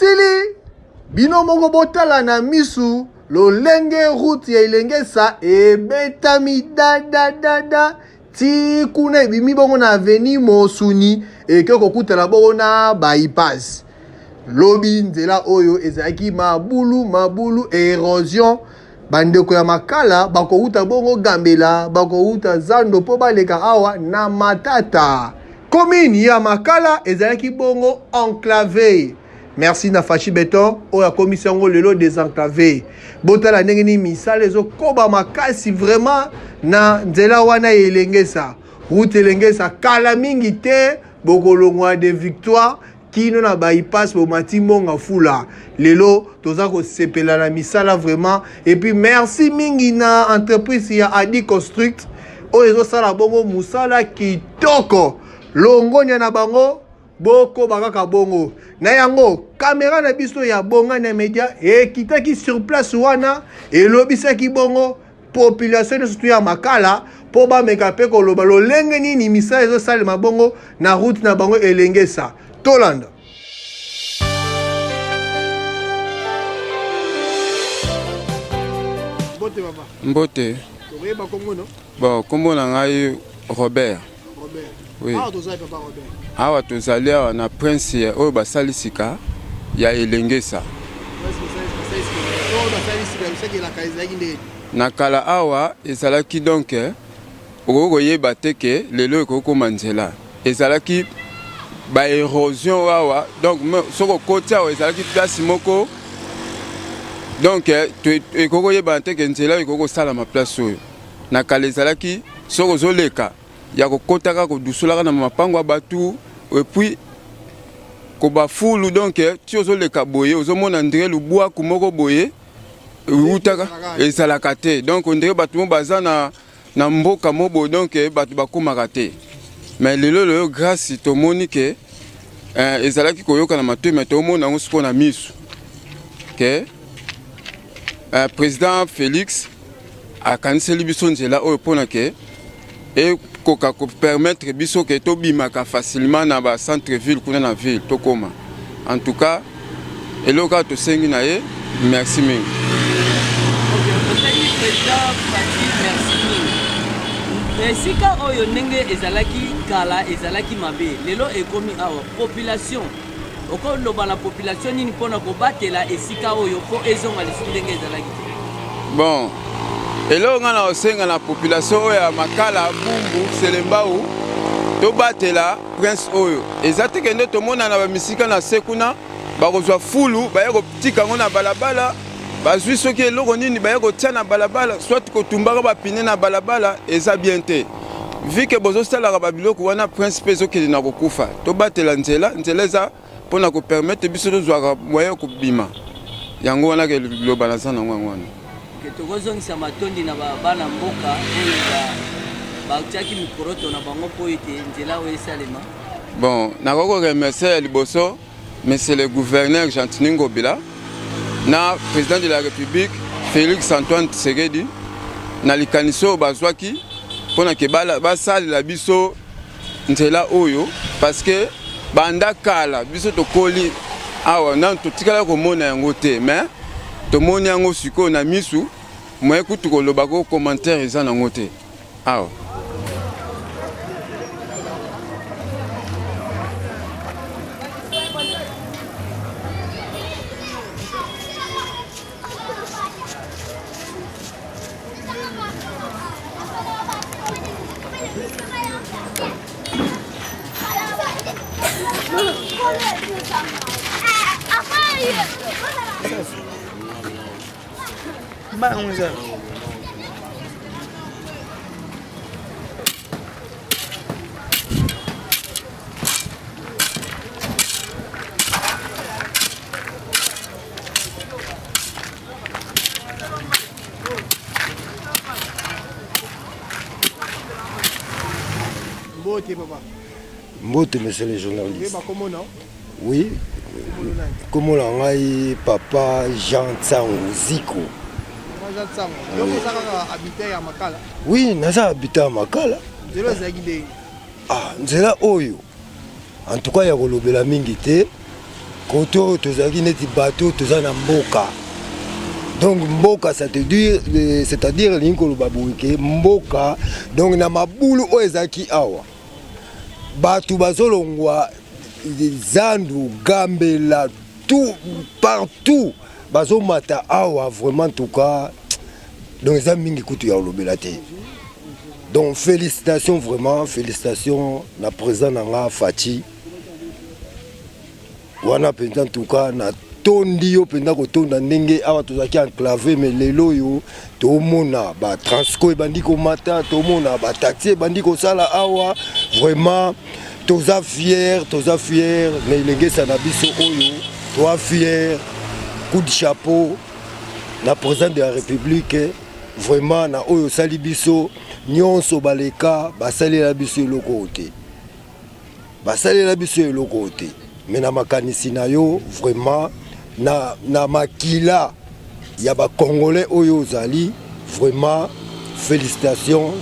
esili bino moko botala na misu lolenge route ya Ilengesa ebetami da ti kuna ebimi bongo na aveni Mosuni eke kokutela bongo na bypass lobi nzela oyo ezalaki mabulu erosion bandeko ya makala bakouta bongo Gambela bakouta Zando po baleka awa na Matata commune ya makala ezalaki bongo enclavé. Merci na Fachi Beton oya commission ngo lelo désenclavé botala ndenge ni misala ezo koba makasi vraiment na nzela wana Elengesa route Elengesa kala mingi te bokolongwa de victoire kino na bypass bo mati monga fula lelo toza ko sepela na misala vraiment et puis merci mingi na entreprise ya Adi Construct oyo sala bongo musala kitoko longonya na bango boko bakaka bongo na yango caméra na biso ya bonga na media ekitaki sur place wana elobisaki bongo population surtout ya makala po ba meka pe koloba lolenge nini misala ezo salema bongo na route na bango Elengesa Tolanda. Mbote papa. Mbote. Toyeba Kongo no? Bon, kombo na ngai Robert. Robert. Oui. Ah, tozali papa Robert. Awa tozali awa na prince oyo basalisika ya Elengesa. Na kala awa ezalaki donc okoyeba te ke lelo ekokoma nzela ezalaki ba érosion awa donc soko koti awa ezalaki place moko donc ekokoyeba te ke nzela ekokosala ma place oyo na kala ezalaki soko zoleka ya kokotaka kodusulaka na mapango ya batu et puis koba fulu donc ti ozoleka boye ozomona ndire lubwa kumoko boye utaka ezalaka te donc ndire batu mo baza na mboka mobo donc batu bakomaka te mais lelo grâce tomoni ke ezalaki koyoka na matoi mais tomona ngo siko na misu ke président Félix akaniseli biso nzela oyo pona ke et koka ko permettre biso ke to bimaka facilement na ba centre ville kuna na ville to koma en tout cas eloka to sengi na ye merci mingi. Esika oyo ndenge ezalaki kala ezalaki mabe lelo ekomi awa population okoloba na population nini pona kobatela esika oyo po ezonga lisusu ndenge ezalaki bon elo nga na osenga na population oyo ya makala bumbu selembau to batela prince oyo ezate kende tomona na bamisika na sekuna bakozwa fulu baye kotika ngo na balabala bazwi soki eloko nini baye kotia na balabala soit kotumbaka bapine na balabala eza bien te vu ke bozosalaka babiloko wana prince mpe ezokende na kokufa to batela nzela eza mpona kopermettre biso tozwaka moyen kobima yango wana ke loba naza nango yango wana tokozongisa matondi na bana mboka oyo batiaki mikoroto na bango po ete nzela oyo esalema. Bon nakoko remercier ya liboso monsieur le gouverneur Gentini Ngobila na président de la République Félix Antoine Tshisekedi na likanisi oyo bazwaki mpona ke basalela biso nzela oyo parce que banda kala biso tokoli awa nanu totikala komona yango te mais tomoni yango sikoyo na misu moye kutu koloba ko commentaire eza nango te awa. Mbote, monsieur le journaliste. Oui. Comment l'angai papa Jean Tsango Ziko. Oui, naza habité à Makala. Ah, nzela oyo. En tout cas, ya kolobela mingi te. koto tozalaki neti bateau toza na mboka. Donc mboka c'est-à-dire linkolo babouike mboka donc na mabulu o ezaki awa. Batu bazolongwa zandu gambela tout partout bazomata awa vraiment en tout cas donc ça mingi kutu ya olobela te. Donc félicitations vraiment, félicitations na président nanga Fati. Wana penza en tout cas na tondi yo penza ko tonda ndenge awa tozaki enclavé mais lelo yo to mona ba transco bandi ko mata to mona ba taxi bandi ko sala awa vraiment toza fier mais lengesa na biso oyo toi fier coup de chapeau na président de la République vraiment na oyo sali biso nyonso baleka basalela biso eloko te basalela biso eloko te mais na makanisi na yo vraiment na makila ya ba congolais oyo zali vraiment félicitations.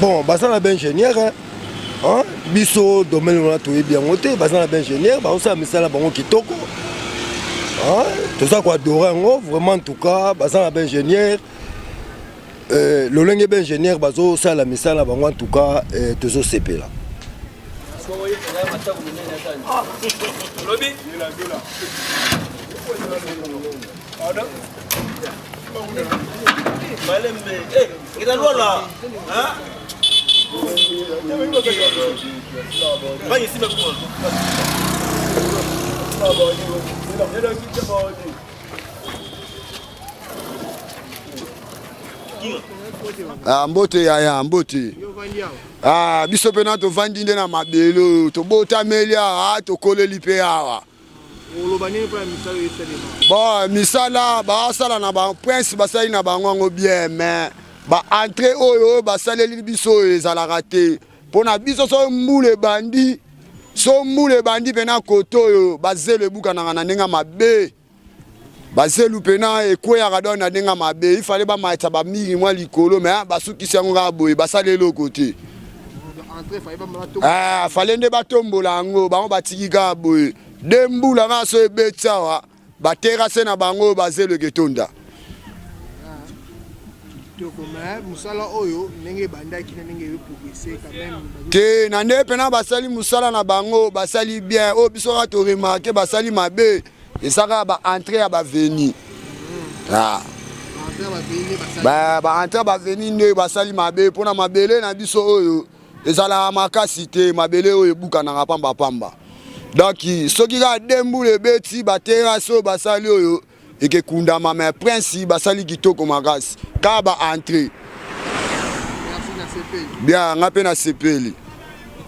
Bon basana ben ingénieur hein biso domaine on a tout bien monté basana ben ingénieur ba osa misala bango kitoko hein tout ça quoi dorango vraiment en tout cas basana ben ingénieur lolenge ben ingénieur bazo sala misala bango en tout cas tozo sepela mbote ya mbote biso pena to vandi nde na mabelo to bota melia to koleli pe awa bon misala ba sala na ba prince basali na bango bien mais ba entrée oyo basaleli biso ezalaka te pona biso so mbule bandi pena koto oyo bazele buka na ndenga mabe bazelu pena ekweyaka don na ndenga mabe ifale ba maita ba mingi mwa likolo mais basukisi yango ka boye basalelo kote fale nde batombola yango bango batiki ka boye dembula nga so ebetsawa baterase na bango bazelu ketonda te na nde pena basali musala na bango basali bien o biso ka to remarquer basali mabe esaka ba entrée ya ba veni ba entrée ba veni nde basali mabe pona mabele na biso oyo ezala makasi te mabele oyo ebuka na pamba donc soki ka dembule beti ba terrasse basali oyo eke kundama mais prince basali kitoko makasi ka ba entrée bien ngape na sepeli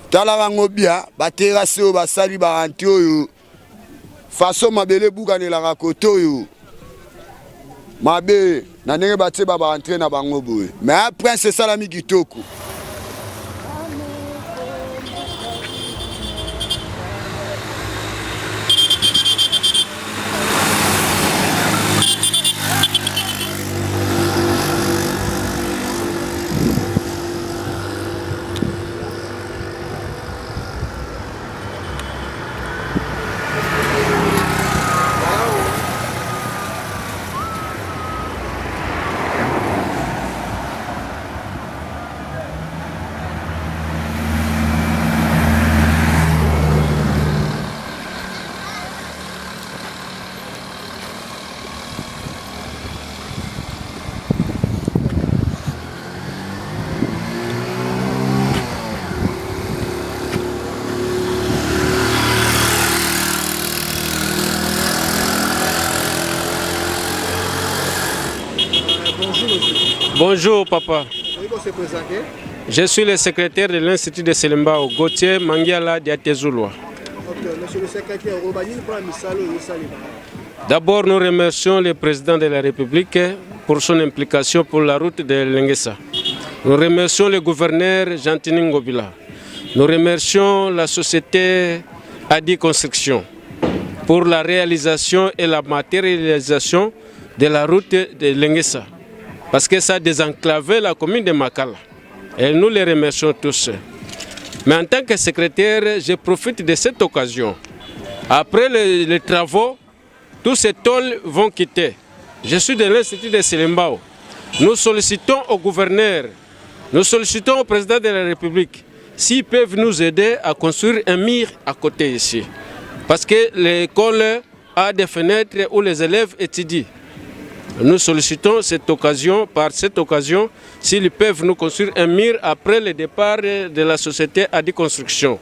tala bango bien ba terrasse basali ba entrée oyo façon mabele buka ne la koto oyo mabe na ndenge batie ba entrée na bango boye mais prince salami kitoko. Bonjour papa. Je suis le secrétaire de l'Institut de Selembao, Gauthier Mangiala Diatezouloa. Monsieur le secrétaire, d'abord, nous remercions le président de la République pour son implication pour la route de Lengesa. Nous remercions le gouverneur Jantini Ngobila. Nous remercions la société Adi Construction pour la réalisation et la matérialisation de la route de Lengesa. parce que ça a désenclavé la commune de Makala. Et nous les remercions tous. Mais en tant que secrétaire, je profite de cette occasion. Après les travaux, tous ces tôles vont quitter. Je suis de l'Institut de Selembao. Nous sollicitons au gouverneur, nous sollicitons au président de la République s'ils peuvent nous aider à construire un mur à côté ici. Parce que l'école a des fenêtres où les élèves étudient. Nous sollicitons cette occasion, par cette occasion, s'ils peuvent nous construire un mur après le départ de la société Adi Construction.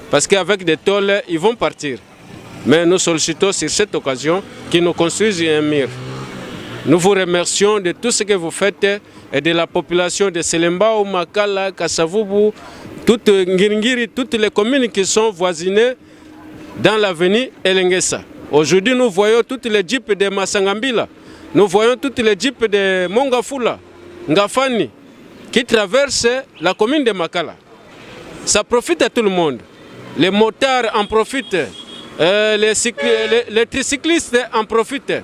Parce qu'avec des tôles, ils vont partir. Mais nous sollicitons sur cette occasion qu'ils nous construisent un mur. Nous vous remercions de tout ce que vous faites et de la population de Selembao, Makala, Kasavubu, toutes Ngiringiri, toutes les communes qui sont voisinées dans l'avenue Elengesa. Aujourd'hui, nous voyons toutes les jeeps de Masangambila, nous voyons toutes les jeeps de Mongafula, Ngafani, qui traversent la commune de Makala. Ça profite à tout le monde. Les motards en profitent, les tricyclistes en profitent.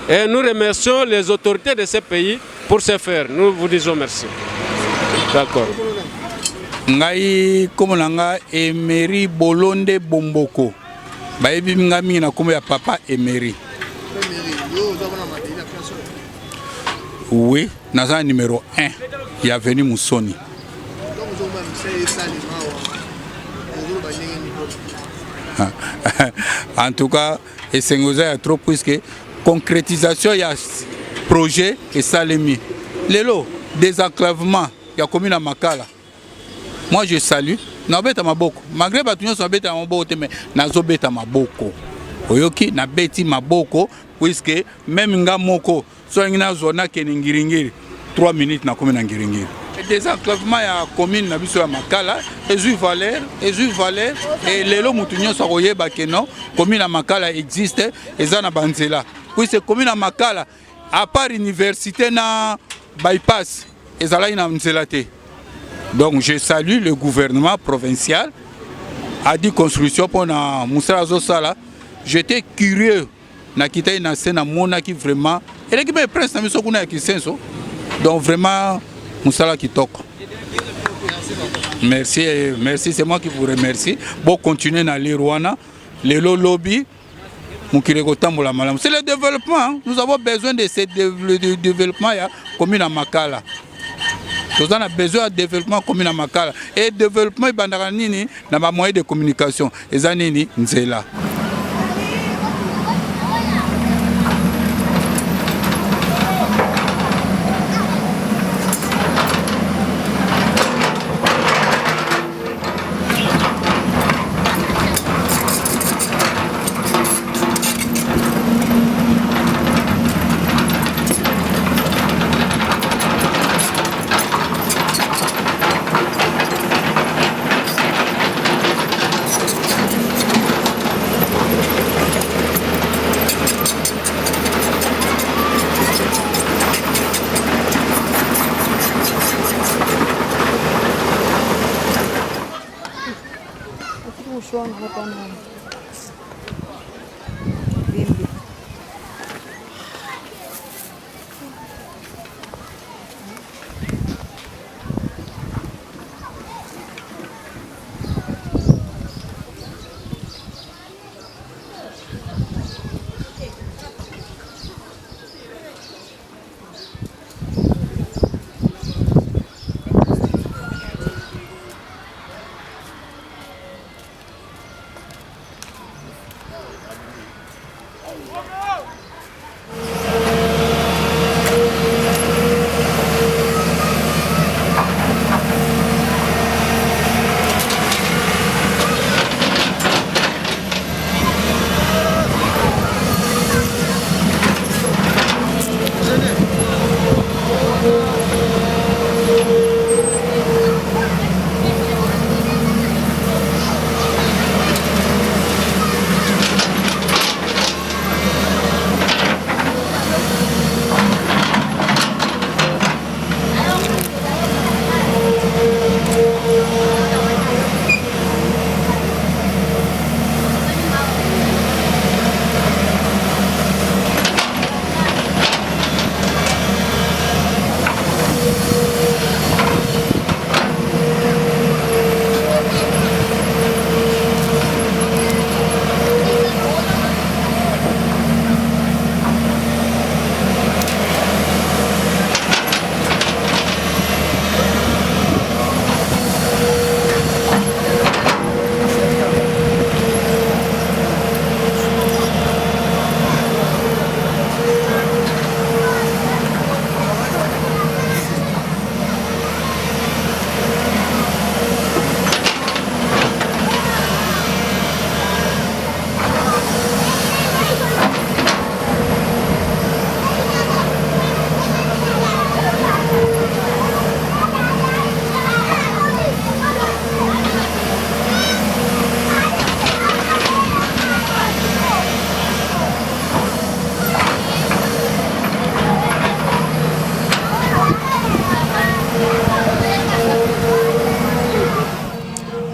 Et nous remercions les autorités de ce pays pour ce faire. Nous vous disons merci. D'accord. Ngai komonanga Emery Bolonde Bomboko. Baebi ngami na kombo ya papa Emery. Oui, naza numéro 1. Il y a venu Moussoni. En tout cas, et c'est trop puisque concrétisation, il y a projet et salemi. Lelo, désenclavement, il y a commune à Makala. Moi je salue. Nabeta maboko. Malgré que nous sommes beta maboko, mais nazo beta maboko. Oyoki na beti maboko puisque même nga moko so ngina zona keningiringiri 3 minutes na commune ngiringiri. Désenclavement ya commune na biso ya Makala, Ezu Valère et lelo mutunyo so koyeba ke non commune à Makala existe ezana banzela. Puisque commune à Makala à part université na bypass ezala ina nzelate. Donc je salue le gouvernement provincial a dit construction pour na Moussa Zosala. J'étais curieux na kita ina sena mona qui vraiment et l'équipe est presque na miso kuna ki senso. Donc vraiment Moussa qui toque. Merci, merci, c'est moi qui vous remercie. Bon continuer dans les Rwanda, les lobby. C'est le développement. Nous avons besoin de ce développement commune à Makala. Nous avons besoin de développement commune à Makala. Et développement bandaranini dans ma moyen de communication. Et zanini nzela.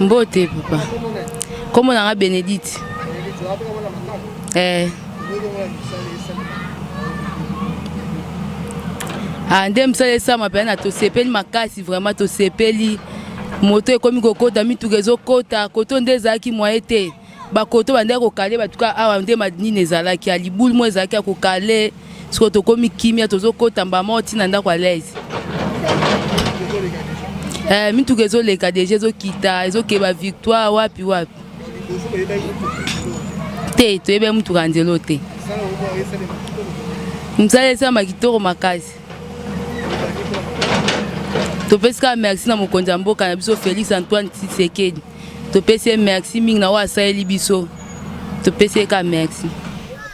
Mbote papa. Comment on a Bénédicte? Andem ça m'a peine à to sepeli makasi vraiment to sepeli moto ekomi kokota mitukezo kota koto ndezaki moyete ba koto bande ko kale ba tuka awa nde madini nezalaki ali bul mo ezalaki ko kale siko to komi kimia tozo kota mba moti na ndako alaise mitukezo leka deje zo kita ezo keba victoire wapi te to ebe mutu kanzelo te msale sa makitoro makasi topesika merci na mokonzi ya mboka na biso Félix Antoine Tshisekedi topesi merci mingi na wasaeli biso topesi ka merci.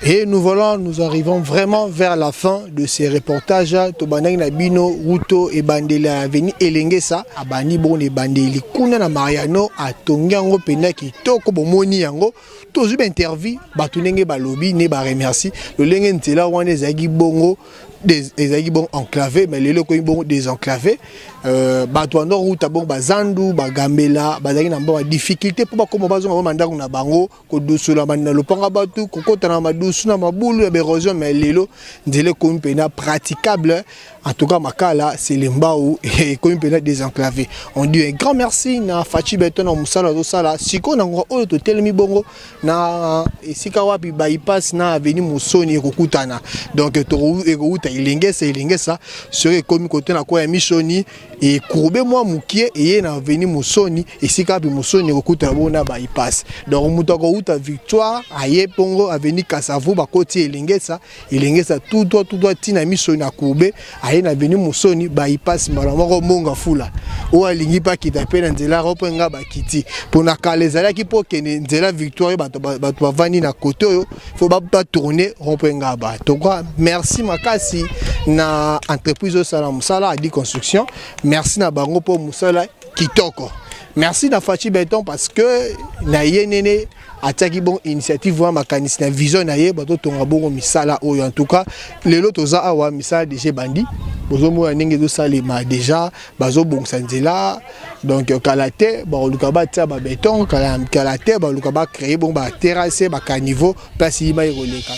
Et nous arrivons vraiment vers la fin de ces reportages. Tobanang na bino Ruto et Bandela veni elengesa abani bon e bandeli kuna na Mariano atongango pena kitoko bomoni yango tozu ba interview batunenge balobi ne ba remercie le lenge ntela wana ezagi bongo des bon enclavé mais les locaux bon désenclavé batwando route bon bazandu bagambela bazaki na bon difficulté pour comme bazonga mandako na bango ko dosula mandina lopanga batu kokota na madusu na mabulu ya érosion mais lelo ndele ko mpena praticable en tout cas makala c'est lembao et ko mpena désenclavé. On dit un grand merci na Fachi Beton na musala do sala siko na ngo oyo to telemi bongo na esika wapi bypass na avenue Musoni ekokutana donc to ekouta ilengesa serait comme côté na kwa mishoni et courbe moi mukie et na avenue Musoni esika bi Musoni ekokutana bona bypass donc mutako uta victoire aye pongo avenue Kasavu ba côté ilengesa tout droit tina mishoni na courbe aye na avenue Musoni bypass malamo monga fula o alingi pa kita pena nzela ropenga ba kiti pona kalezala ki po kene nzela victoire bato bavani na côté yo faut pas tourner ropenga ba to quoi merci makasi na entreprise au Salam Sala Adi Construction. Merci na bango pour musala kitoko. Merci na Fachi Beton parce que na yenene ataki bon initiative wa makanisi na vision na ye bato tonga bongo misala oyo en tout cas lelo toza awa misala déjà bandi bozo mo ndenge zo salema déjà bazo bongsa nzela donc kalate ba luka ba tia ba beton kalate ba luka ba créer bon ba terrasse ba caniveau place yi ba iroleka.